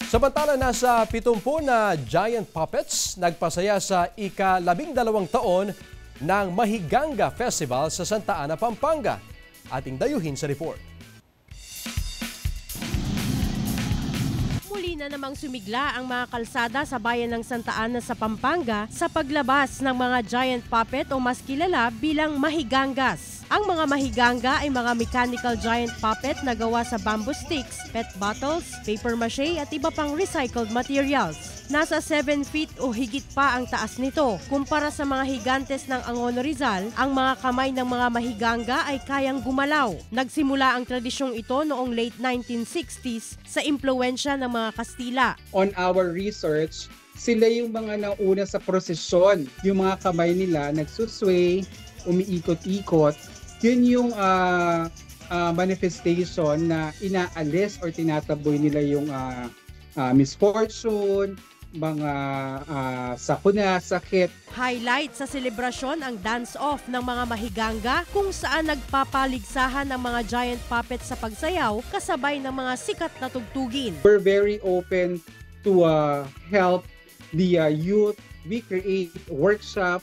Samantala, nasa 70 na giant puppets nagpasaya sa ika-12 taon ng Mahiganga Festival sa Santa Ana, Pampanga. Ating dayuhin sa report. Muli na namang sumigla ang mga kalsada sa bayan ng Santa Ana sa Pampanga sa paglabas ng mga giant puppet o mas kilala bilang mahigangas. Ang mga mahiganga ay mga mechanical giant puppet na gawa sa bamboo sticks, PET bottles, paper mache at iba pang recycled materials. Nasa 7 feet o higit pa ang taas nito. Kumpara sa mga higantes ng Angono Rizal, ang mga kamay ng mga mahiganga ay kayang gumalaw. Nagsimula ang tradisyong ito noong late 1960s sa impluwensya ng mga Kastila. On our research, sila yung mga nauna sa prosesyon. Yung mga kamay nila nagsusway, umiikot-ikot. Yun yung manifestation na inaalis or tinataboy nila yung misfortune, mga sakuna, sakit. Highlight sa selebrasyon ang dance-off ng mga mahiganga kung saan nagpapaligsahan ng mga giant puppets sa pagsayaw kasabay ng mga sikat na tugtugin. We're very open to help the youth. We create workshop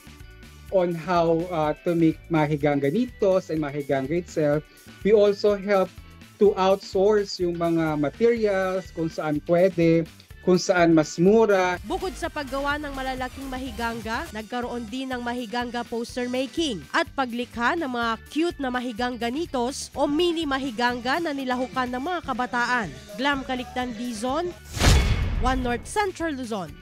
on how to make mahiganga nitos and mahiganga itself. We also help to outsource yung mga materials kung saan pwede, kung saan mas mura. Bukod sa paggawa ng malalaking mahiganga, nagkaroon din ng mahiganga poster making at paglikha ng mga cute na mahiganga nitos o mini mahiganga na nilahukan ng mga kabataan. Glam Kaliktan, Dizon, One North Central Luzon.